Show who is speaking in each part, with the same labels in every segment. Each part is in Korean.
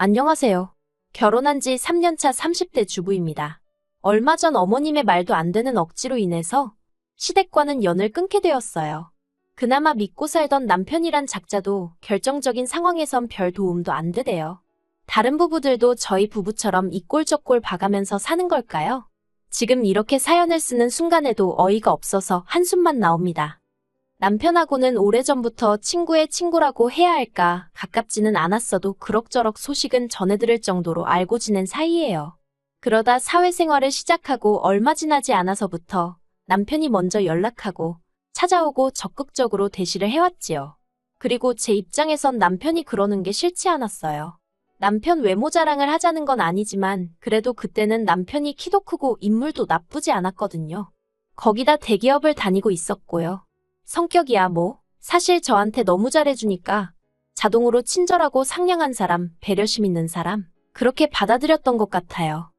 Speaker 1: 안녕하세요. 결혼한 지 3년차 30대 주부입니다. 얼마 전 어머님의 말도 안 되는 억지로 인해서 시댁과는 연을 끊게 되었어요. 그나마 믿고 살던 남편이란 작자도 결정적인 상황에선 별 도움도 안 되대요. 다른 부부들도 저희 부부처럼 이 꼴 저 꼴 봐가면서 사는 걸까요? 지금 이렇게 사연을 쓰는 순간에도 어이가 없어서 한숨만 나옵니다. 남편하고는 오래전부터 친구의 친구라고 해야 할까 가깝지는 않았어도 그럭저럭 소식은 전해들을 정도로 알고 지낸 사이예요. 그러다 사회생활을 시작하고 얼마 지나지 않아서부터 남편이 먼저 연락하고 찾아오고 적극적으로 대시를 해왔지요. 그리고 제 입장에선 남편이 그러는 게 싫지 않았어요. 남편 외모 자랑을 하자는 건 아니지만 그래도 그때는 남편이 키도 크고 인물도 나쁘지 않았거든요. 거기다 대기업을 다니고 있었고요. 성격이야 뭐 사실 저한테 너무 잘해주니까 자동으로 친절하고 상냥한 사람, 배려심 있는 사람 그렇게 받아들였던 것 같아요.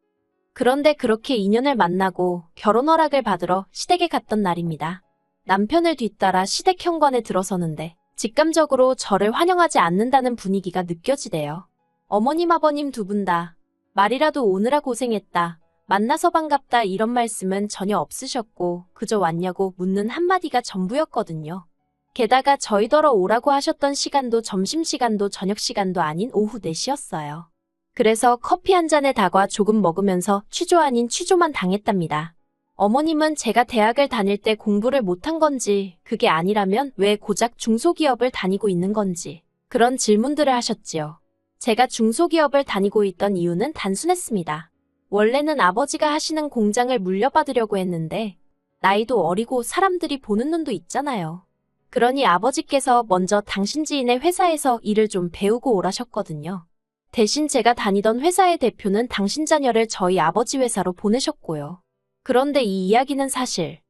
Speaker 1: 그런데 그렇게 인연을 만나고 결혼 허락을 받으러 시댁에 갔던 날입니다. 남편을 뒤따라 시댁 현관에 들어서는데 직감적으로 저를 환영하지 않는다는 분위기가 느껴지대요. 어머님 아버님 두 분 다 말이라도 오느라 고생했다. 만나서 반갑다 이런 말씀은 전혀 없으셨고 그저 왔냐고 묻는 한마디가 전부였거든요. 게다가 저희더러 오라고 하셨던 시간도 점심시간도 저녁시간도 아닌 오후 4시였어요. 그래서 커피 한 잔에 다과 조금 먹으면서 취조 아닌 취조만 당했답니다. 어머님은 제가 대학을 다닐 때 공부를 못한 건지 그게 아니라면 왜 고작 중소기업을 다니고 있는 건지 그런 질문들을 하셨지요. 제가 중소기업을 다니고 있던 이유는 단순했습니다. 원래는 아버지가 하시는 공장을 물려받으려고 했는데 나이도 어리고 사람들이 보는 눈도 있잖아요. 그러니 아버지께서 먼저 당신 지인의 회사에서 일을 좀 배우고 오라셨거든요. 대신 제가 다니던 회사의 대표는 당신 자녀를 저희 아버지 회사로 보내셨고요. 그런데 이 이야기는 사실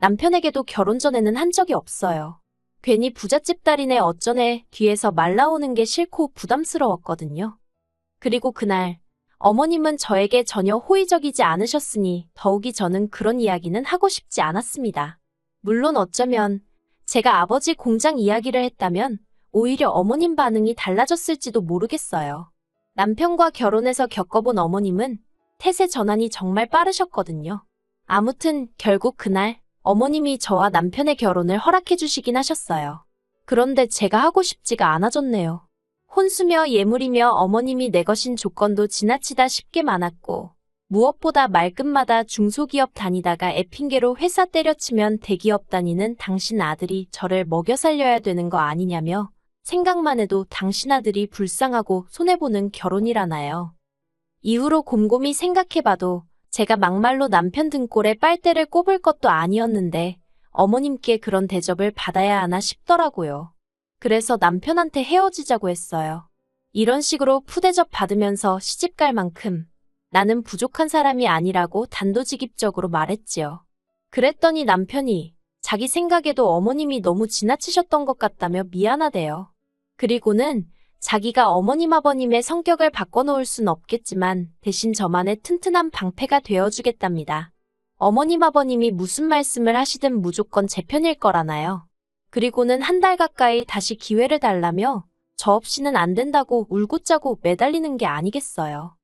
Speaker 1: 남편에게도 결혼 전에는 한 적이 없어요. 괜히 부잣집 딸이네 어쩌네 뒤에서 말 나오는 게 싫고 부담스러웠거든요. 그리고 그날 어머님은 저에게 전혀 호의적이지 않으셨으니 더욱이 저는 그런 이야기는 하고 싶지 않았습니다. 물론 어쩌면 제가 아버지 공장 이야기를 했다면 오히려 어머님 반응이 달라졌을지도 모르겠어요. 남편과 결혼해서 겪어본 어머님은 태세 전환이 정말 빠르셨거든요. 아무튼 결국 그날 어머님이 저와 남편의 결혼을 허락해 주시긴 하셨어요. 그런데 제가 하고 싶지가 않아졌네요. 혼수며 예물이며 어머님이 내거신 조건도 지나치다 쉽게 많았고 무엇보다 말끝마다 중소기업 다니다가 애핑계로 회사 때려치면 대기업 다니는 당신 아들이 저를 먹여 살려야 되는 거 아니냐며 생각만 해도 당신 아들이 불쌍하고 손해보는 결혼이라나요. 이후로 곰곰이 생각해봐도 제가 막말로 남편 등골에 빨대를 꼽을 것도 아니었는데 어머님께 그런 대접을 받아야 하나 싶더라고요. 그래서 남편한테 헤어지자고 했어요. 이런 식으로 푸대접 받으면서 시집갈 만큼 나는 부족한 사람이 아니라고 단도직입적으로 말했지요. 그랬더니 남편이 자기 생각에도 어머님이 너무 지나치셨던 것 같다며 미안하대요. 그리고는 자기가 어머님 아버님의 성격을 바꿔놓을 순 없겠지만 대신 저만의 튼튼한 방패가 되어주겠답니다. 어머님 아버님이 무슨 말씀을 하시든 무조건 제 편일 거라나요. 그리고는 한 달 가까이 다시 기회를 달라며 저 없이는 안 된다고 울고짜고 매달리는 게 아니겠어요.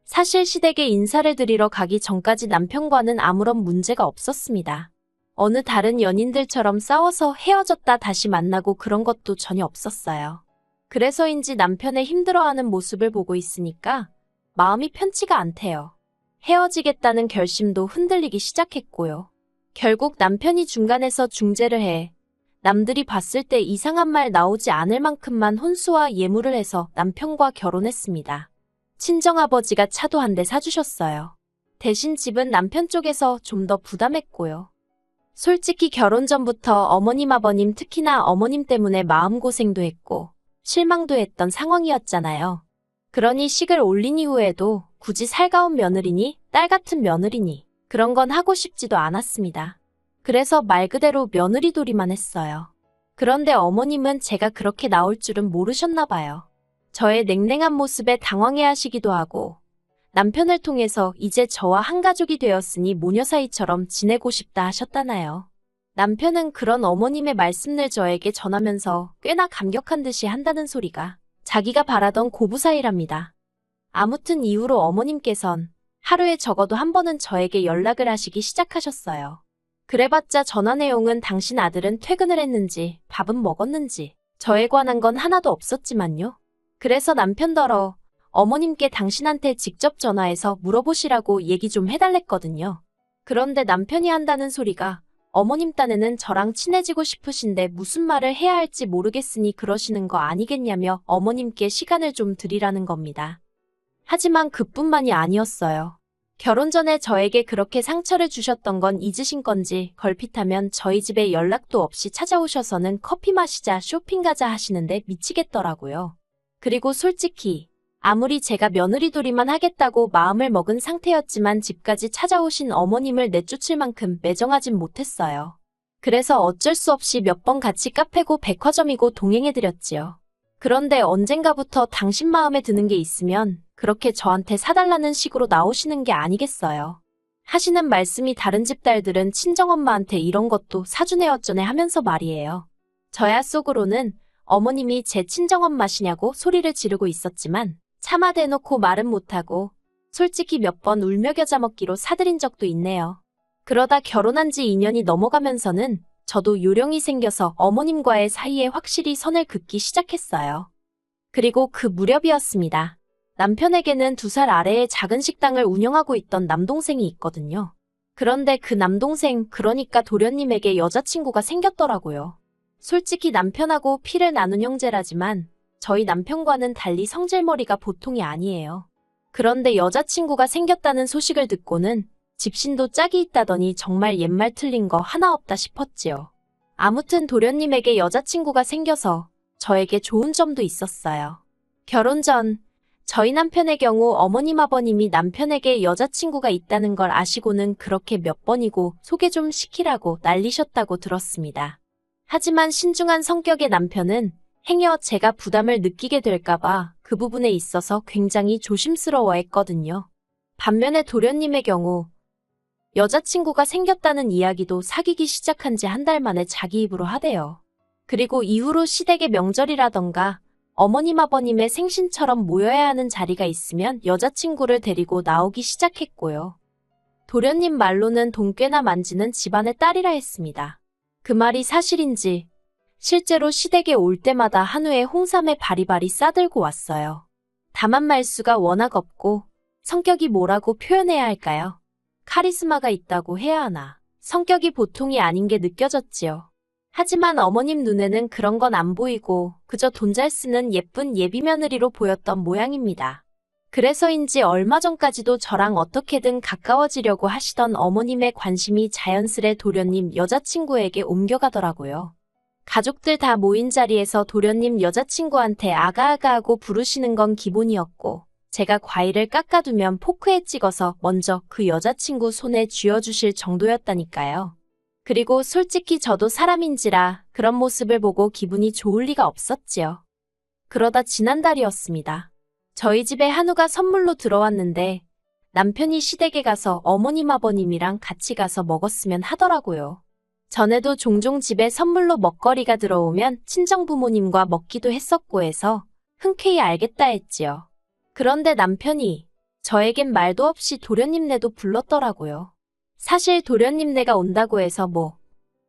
Speaker 1: 사실 시댁에 인사를 드리러 가기 전까지 남편과는 아무런 문제가 없었습니다. 어느 다른 연인들처럼 싸워서 헤어졌다 다시 만나고 그런 것도 전혀 없었어요. 그래서인지 남편의 힘들어하는 모습을 보고 있으니까 마음이 편치가 않대요. 헤어지겠다는 결심도 흔들리기 시작했고요. 결국 남편이 중간에서 중재를 해 남들이 봤을 때 이상한 말 나오지 않을 만큼만 혼수와 예물을 해서 남편과 결혼했습니다. 친정아버지가 차도 한 대 사주셨어요. 대신 집은 남편 쪽에서 좀 더 부담했고요. 솔직히 결혼 전부터 어머님 아버님 특히나 어머님 때문에 마음고생도 했고 실망도 했던 상황이었잖아요. 그러니 식을 올린 이후에도 굳이 살가운 며느리니 딸 같은 며느리니 그런 건 하고 싶지도 않았습니다. 그래서 말 그대로 며느리돌이만 했어요. 그런데 어머님은 제가 그렇게 나올 줄은 모르셨나 봐요. 저의 냉랭한 모습에 당황해하시기도 하고 남편을 통해서 이제 저와 한 가족이 되었으니 모녀 사이처럼 지내고 싶다 하셨다나요. 남편은 그런 어머님의 말씀을 저에게 전하면서 꽤나 감격한 듯이 한다는 소리가 자기가 바라던 고부 사이랍니다. 아무튼 이후로 어머님께선 하루에 적어도 한 번은 저에게 연락을 하시기 시작하셨어요. 그래봤자 전화 내용은 당신 아들은 퇴근을 했는지, 밥은 먹었는지, 저에 관한 건 하나도 없었지만요. 그래서 남편더러 어머님께 당신한테 직접 전화해서 물어보시라고 얘기 좀 해달랬거든요. 그런데 남편이 한다는 소리가 어머님 딴에는 저랑 친해지고 싶으신데 무슨 말을 해야 할지 모르겠으니 그러시는 거 아니겠냐며 어머님께 시간을 좀 드리라는 겁니다. 하지만 그뿐만이 아니었어요. 결혼 전에 저에게 그렇게 상처를 주셨던 건 잊으신 건지 걸핏하면 저희 집에 연락도 없이 찾아오셔서는 커피 마시자 쇼핑 가자 하시는데 미치겠더라고요. 그리고 솔직히 아무리 제가 며느리돌이만 하겠다고 마음을 먹은 상태였지만 집까지 찾아오신 어머님을 내쫓을 만큼 매정하진 못했어요. 그래서 어쩔 수 없이 몇 번 같이 카페고 백화점이고 동행해드렸지요. 그런데 언젠가부터 당신 마음에 드는 게 있으면 그렇게 저한테 사달라는 식으로 나오시는 게 아니겠어요. 하시는 말씀이 다른 집 딸들은 친정엄마한테 이런 것도 사주네 어쩌네 하면서 말이에요. 저야 속으로는 어머님이 제 친정엄마시냐고 소리를 지르고 있었지만 차마 대놓고 말은 못하고 솔직히 몇 번 울며 겨자 먹기로 사드린 적도 있네요. 그러다 결혼한 지 2년이 넘어가면서는 저도 요령이 생겨서 어머님과의 사이에 확실히 선을 긋기 시작했어요. 그리고 그 무렵이었습니다. 남편에게는 2살 아래의 작은 식당을 운영하고 있던 남동생이 있거든요. 그런데 그 남동생, 그러니까 도련님에게 여자친구가 생겼더라고요. 솔직히 남편하고 피를 나눈 형제라지만 저희 남편과는 달리 성질머리가 보통이 아니에요. 그런데 여자친구가 생겼다는 소식을 듣고는 집신도 짝이 있다더니 정말 옛말 틀린 거 하나 없다 싶었지요. 아무튼 도련님에게 여자친구가 생겨서 저에게 좋은 점도 있었어요. 결혼 전 저희 남편의 경우 어머님 아버님이 남편에게 여자친구가 있다는 걸 아시고는 그렇게 몇 번이고 소개 좀 시키라고 난리셨다고 들었습니다. 하지만 신중한 성격의 남편은 행여 제가 부담을 느끼게 될까봐 그 부분에 있어서 굉장히 조심스러워했거든요. 반면에 도련님의 경우 여자친구가 생겼다는 이야기도 사귀기 시작한 지 한 달 만에 자기 입으로 하대요. 그리고 이후로 시댁의 명절이라던가 어머님 아버님의 생신처럼 모여야 하는 자리가 있으면 여자친구를 데리고 나오기 시작했고요. 도련님 말로는 돈 꽤나 만지는 집안의 딸이라 했습니다. 그 말이 사실인지 실제로 시댁에 올 때마다 한우에 홍삼에 바리바리 싸들고 왔어요. 다만 말수가 워낙 없고 성격이 뭐라고 표현해야 할까요? 카리스마가 있다고 해야 하나. 성격이 보통이 아닌 게 느껴졌지요. 하지만 어머님 눈에는 그런 건 안 보이고 그저 돈 잘 쓰는 예쁜 예비며느리로 보였던 모양입니다. 그래서인지 얼마 전까지도 저랑 어떻게든 가까워지려고 하시던 어머님의 관심이 자연스레 도련님 여자친구에게 옮겨가더라고요. 가족들 다 모인 자리에서 도련님 여자친구한테 아가아가하고 부르시는 건 기본이었고 제가 과일을 깎아두면 포크에 찍어서 먼저 그 여자친구 손에 쥐어주실 정도였다니까요. 그리고 솔직히 저도 사람인지라 그런 모습을 보고 기분이 좋을 리가 없었지요. 그러다 지난달이었습니다. 저희 집에 한우가 선물로 들어왔는데 남편이 시댁에 가서 어머님 아버님이랑 같이 가서 먹었으면 하더라고요. 전에도 종종 집에 선물로 먹거리가 들어오면 친정부모님과 먹기도 했었고 해서 흔쾌히 알겠다 했지요. 그런데 남편이 저에겐 말도 없이 도련님네도 불렀더라고요. 사실 도련님네가 온다고 해서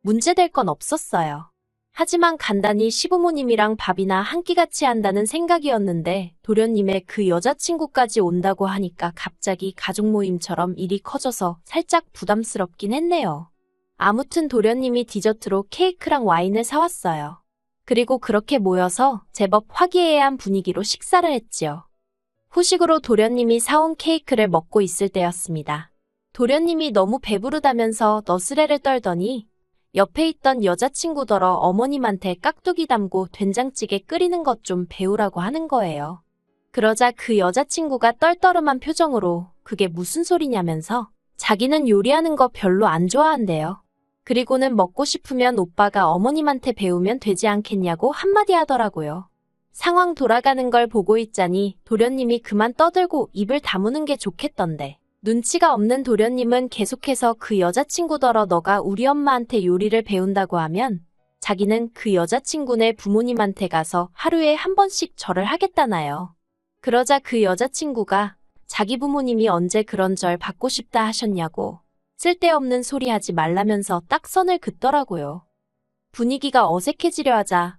Speaker 1: 문제될 건 없었어요. 하지만 간단히 시부모님이랑 밥이나 한 끼 같이 한다는 생각이었는데 도련님의 그 여자친구까지 온다고 하니까 갑자기 가족 모임처럼 일이 커져서 살짝 부담스럽긴 했네요. 아무튼 도련님이 디저트로 케이크랑 와인을 사왔어요. 그리고 그렇게 모여서 제법 화기애애한 분위기로 식사를 했지요. 후식으로 도련님이 사온 케이크를 먹고 있을 때였습니다. 도련님이 너무 배부르다면서 너스레를 떨더니 옆에 있던 여자친구더러 어머님한테 깍두기 담고 된장찌개 끓이는 것 좀 배우라고 하는 거예요. 그러자 그 여자친구가 떨떠름한 표정으로 그게 무슨 소리냐면서 자기는 요리하는 거 별로 안 좋아한대요. 그리고는 먹고 싶으면 오빠가 어머님한테 배우면 되지 않겠냐고 한마디 하더라고요. 상황 돌아가는 걸 보고 있자니 도련님이 그만 떠들고 입을 다무는 게 좋겠던데. 눈치가 없는 도련님은 계속해서 그 여자친구더러 너가 우리 엄마한테 요리를 배운다고 하면 자기는 그 여자친구네 부모님한테 가서 하루에 한 번씩 절을 하겠다나요. 그러자 그 여자친구가 자기 부모님이 언제 그런 절 받고 싶다 하셨냐고 쓸데없는 소리 하지 말라면서 딱 선을 긋더라고요. 분위기가 어색해지려 하자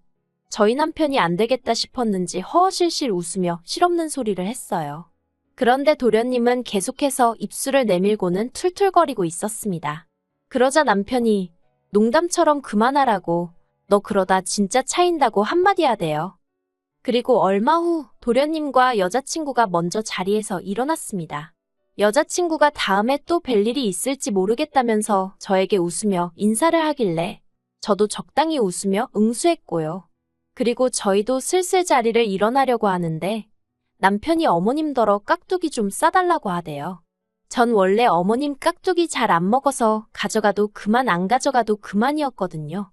Speaker 1: 저희 남편이 안 되겠다 싶었는지 허허실실 웃으며 실없는 소리를 했어요. 그런데 도련님은 계속해서 입술을 내밀고는 툴툴거리고 있었습니다. 그러자 남편이 농담처럼 그만하라고, 너 그러다 진짜 차인다고 한마디 하대요. 그리고 얼마 후 도련님과 여자친구가 먼저 자리에서 일어났습니다. 여자친구가 다음에 또 뵐 일이 있을지 모르겠다면서 저에게 웃으며 인사를 하길래 저도 적당히 웃으며 응수했고요. 그리고 저희도 슬슬 자리를 일어나려고 하는데 남편이 어머님더러 깍두기 좀 싸달라고 하대요. 전 원래 어머님 깍두기 잘 안 먹어서 가져가도 그만 안 가져가도 그만이었거든요.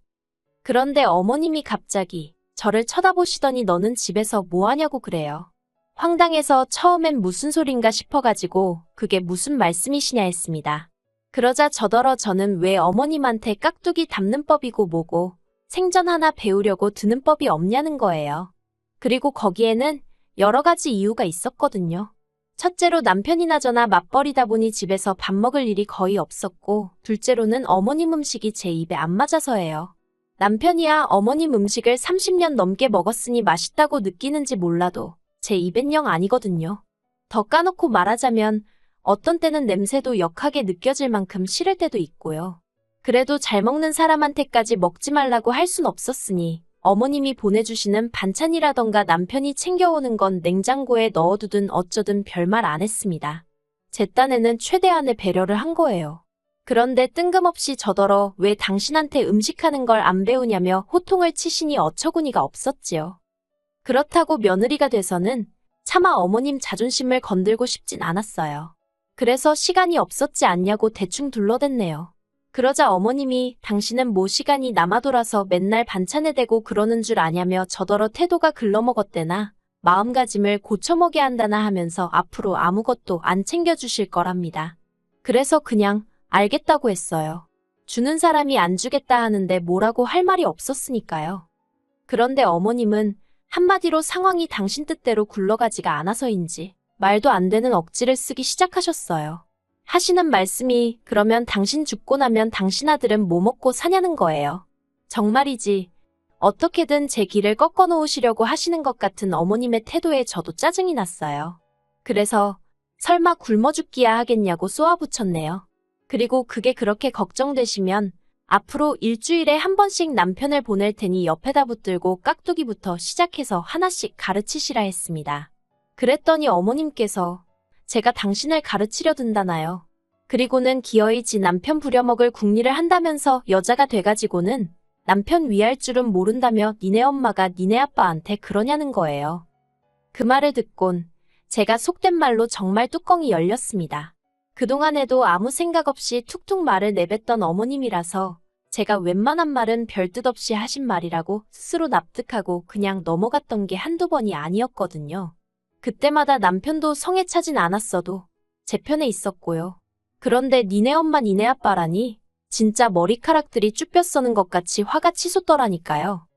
Speaker 1: 그런데 어머님이 갑자기 저를 쳐다보시더니 너는 집에서 뭐 하냐고 그래요. 황당해서 처음엔 무슨 소린가 싶어가지고 그게 무슨 말씀이시냐 했습니다. 그러자 저더러 저는 왜 어머님한테 깍두기 담는 법이고 뭐고 생전 하나 배우려고 드는 법이 없냐는 거예요. 그리고 거기에는 여러 가지 이유가 있었거든요. 첫째로 남편이나 저나 맞벌이다 보니 집에서 밥 먹을 일이 거의 없었고, 둘째로는 어머님 음식이 제 입에 안 맞아서예요. 남편이야 어머님 음식을 30년 넘게 먹었으니 맛있다고 느끼는지 몰라도 제 입엔 영 아니거든요. 더 까놓고 말하자면 어떤 때는 냄새도 역하게 느껴질 만큼 싫을 때도 있고요. 그래도 잘 먹는 사람한테까지 먹지 말라고 할 순 없었으니 어머님이 보내주시는 반찬이라던가 남편이 챙겨오는 건 냉장고에 넣어두든 어쩌든 별말 안 했습니다. 제 딴에는 최대한의 배려를 한 거예요. 그런데 뜬금없이 저더러 왜 당신한테 음식하는 걸 안 배우냐며 호통을 치시니 어처구니가 없었지요. 그렇다고 며느리가 돼서는 차마 어머님 자존심을 건들고 싶진 않았어요. 그래서 시간이 없었지 않냐고 대충 둘러댔네요. 그러자 어머님이 당신은 뭐 시간이 남아돌아서 맨날 반찬에 대고 그러는 줄 아냐며 저더러 태도가 글러먹었대나 마음가짐을 고쳐먹여야 한다나 하면서 앞으로 아무것도 안 챙겨주실 거랍니다. 그래서 그냥 알겠다고 했어요. 주는 사람이 안 주겠다 하는데 뭐라고 할 말이 없었으니까요. 그런데 어머님은 한마디로 상황이 당신 뜻대로 굴러가지가 않아서인지 말도 안 되는 억지를 쓰기 시작하셨어요. 하시는 말씀이 그러면 당신 죽고 나면 당신 아들은 뭐 먹고 사냐는 거예요. 정말이지 어떻게든 제 길을 꺾어 놓으시려고 하시는 것 같은 어머님의 태도에 저도 짜증이 났어요. 그래서 설마 굶어 죽기야 하겠냐고 쏘아붙였네요. 그리고 그게 그렇게 걱정되시면 앞으로 일주일에 한 번씩 남편을 보낼 테니 옆에다 붙들고 깍두기부터 시작해서 하나씩 가르치시라 했습니다. 그랬더니 어머님께서 제가 당신을 가르치려 든다나요. 그리고는 기어이 지 남편 부려먹을 궁리를 한다면서 여자가 돼가지고는 남편 위할 줄은 모른다며 니네 엄마가 니네 아빠한테 그러냐는 거예요. 그 말을 듣곤 제가 속된 말로 정말 뚜껑이 열렸습니다. 그동안에도 아무 생각 없이 툭툭 말을 내뱉던 어머님이라서 제가 웬만한 말은 별 뜻 없이 하신 말이라고 스스로 납득하고 그냥 넘어갔던 게 한두 번이 아니었거든요. 그때마다 남편도 성에 차진 않았어도 제 편에 있었고요. 그런데 니네 엄마 니네 아빠라니 진짜 머리카락들이 쭈뼛 서는 것 같이 화가 치솟더라니까요.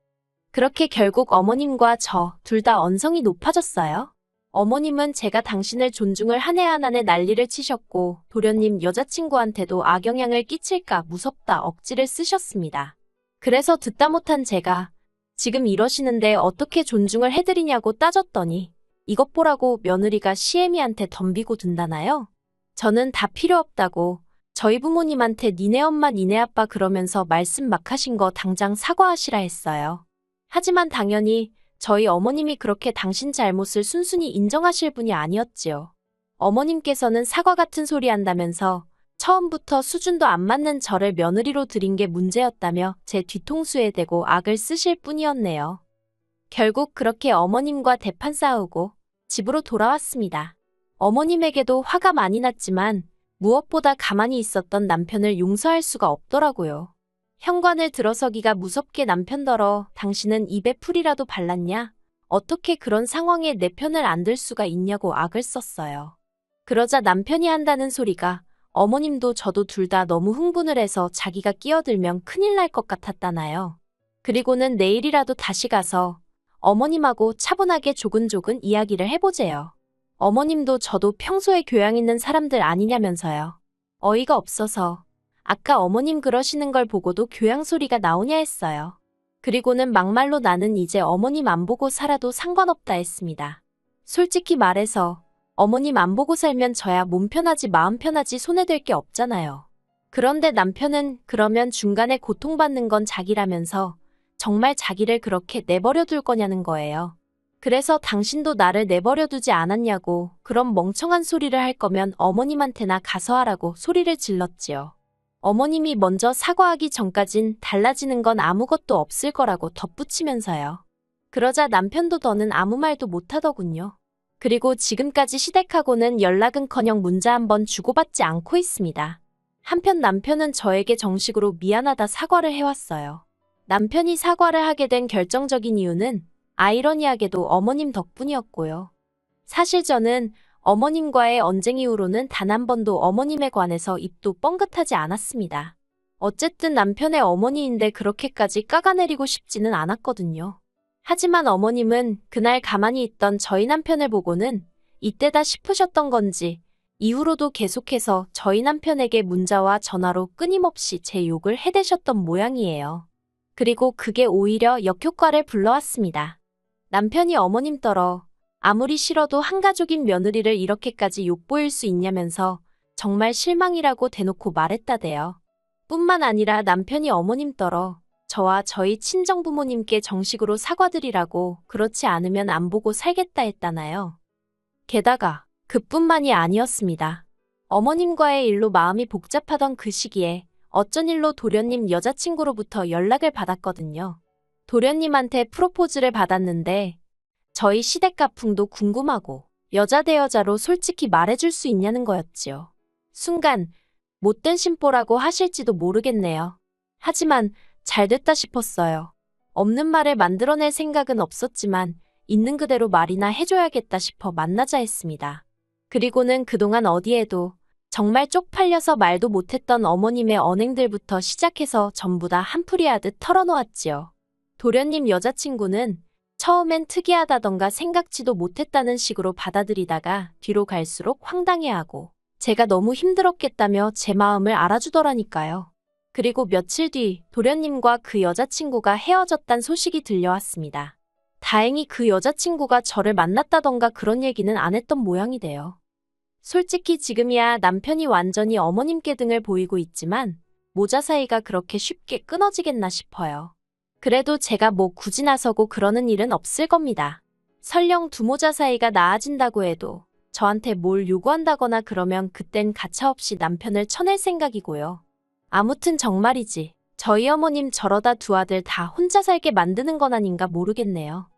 Speaker 1: 그렇게 결국 어머님과 저 둘 다 언성이 높아졌어요. 어머님은 제가 당신을 존중을 한 해 한 해 난리를 치셨고 도련님 여자친구한테도 악영향을 끼칠까 무섭다 억지를 쓰셨습니다. 그래서 듣다 못한 제가 지금 이러시는데 어떻게 존중을 해드리냐고 따졌더니 이것 보라고 며느리가 시애미한테 덤비고 든다나요? 저는 다 필요 없다고 저희 부모님한테 니네 엄마 니네 아빠 그러면서 말씀 막 하신 거 당장 사과하시라 했어요. 하지만 당연히 저희 어머님이 그렇게 당신 잘못을 순순히 인정하실 분이 아니었지요. 어머님께서는 사과 같은 소리 한다면서 처음부터 수준도 안 맞는 저를 며느리로 들인 게 문제였다며 제 뒤통수에 대고 악을 쓰실 뿐이었네요. 결국 그렇게 어머님과 대판 싸우고 집으로 돌아왔습니다. 어머님에게도 화가 많이 났지만 무엇보다 가만히 있었던 남편을 용서할 수가 없더라고요. 현관을 들어서기가 무섭게 남편더러 당신은 입에 풀이라도 발랐냐? 어떻게 그런 상황에 내 편을 안 들 수가 있냐고 악을 썼어요. 그러자 남편이 한다는 소리가 어머님도 저도 둘 다 너무 흥분을 해서 자기가 끼어들면 큰일 날 것 같았다나요. 그리고는 내일이라도 다시 가서 어머님하고 차분하게 조근조근 이야기를 해보재요. 어머님도 저도 평소에 교양 있는 사람들 아니냐면서요. 어이가 없어서 아까 어머님 그러시는 걸 보고도 교양 소리가 나오냐 했어요. 그리고는 막말로 나는 이제 어머님 안 보고 살아도 상관없다 했습니다. 솔직히 말해서 어머님 안 보고 살면 저야 몸 편하지 마음 편하지 손해될 게 없잖아요. 그런데 남편은 그러면 중간에 고통받는 건 자기라면서 정말 자기를 그렇게 내버려 둘 거냐는 거예요. 그래서 당신도 나를 내버려 두지 않았냐고 그런 멍청한 소리를 할 거면 어머님한테나 가서 하라고 소리를 질렀지요. 어머님이 먼저 사과하기 전까진 달라지는 건 아무것도 없을 거라고 덧붙이면서요. 그러자 남편도 더는 아무 말도 못하더군요. 그리고 지금까지 시댁하고는 연락은커녕 문자 한 번 주고받지 않고 있습니다. 한편 남편은 저에게 정식으로 미안하다 사과를 해왔어요. 남편이 사과를 하게 된 결정적인 이유는 아이러니하게도 어머님 덕분이었고요. 사실 저는 어머님과의 언쟁 이후로는 단 한 번도 어머님에 관해서 입도 뻥긋하지 않았습니다. 어쨌든 남편의 어머니인데 그렇게까지 까가내리고 싶지는 않았거든요. 하지만 어머님은 그날 가만히 있던 저희 남편을 보고는 이때다 싶으셨던 건지 이후로도 계속해서 저희 남편에게 문자와 전화로 끊임없이 제 욕을 해대셨던 모양이에요. 그리고 그게 오히려 역효과를 불러왔습니다. 남편이 어머님 떨어 아무리 싫어도 한가족인 며느리를 이렇게까지 욕보일 수 있냐면서 정말 실망이라고 대놓고 말했다대요. 뿐만 아니라 남편이 어머님 떨어 저와 저희 친정부모님께 정식으로 사과드리라고 그렇지 않으면 안 보고 살겠다 했다나요. 게다가 그뿐만이 아니었습니다. 어머님과의 일로 마음이 복잡하던 그 시기에 어쩐 일로 도련님 여자친구로부터 연락을 받았거든요. 도련님한테 프로포즈를 받았는데 저희 시댁 가풍도 궁금하고 여자 대 여자로 솔직히 말해줄 수 있냐는 거였지요. 순간 못된 심보라고 하실지도 모르겠네요. 하지만 잘 됐다 싶었어요. 없는 말을 만들어낼 생각은 없었지만 있는 그대로 말이나 해줘야겠다 싶어 만나자 했습니다. 그리고는 그동안 어디에도 정말 쪽팔려서 말도 못했던 어머님의 언행들부터 시작해서 전부 다 한풀이하듯 털어놓았지요. 도련님 여자친구는 처음엔 특이하다던가 생각지도 못했다는 식으로 받아들이다가 뒤로 갈수록 황당해하고 제가 너무 힘들었겠다며 제 마음을 알아주더라니까요. 그리고 며칠 뒤 도련님과 그 여자친구가 헤어졌단 소식이 들려왔습니다. 다행히 그 여자친구가 저를 만났다던가 그런 얘기는 안 했던 모양이 돼요. 솔직히 지금이야 남편이 완전히 어머님께 등을 보이고 있지만 모자 사이가 그렇게 쉽게 끊어지겠나 싶어요. 그래도 제가 뭐 굳이 나서고 그러는 일은 없을 겁니다. 설령 두 모자 사이가 나아진다고 해도 저한테 뭘 요구한다거나 그러면 그땐 가차없이 남편을 쳐낼 생각이고요. 아무튼 정말이지 저희 어머님 저러다 두 아들 다 혼자 살게 만드는 건 아닌가 모르겠네요.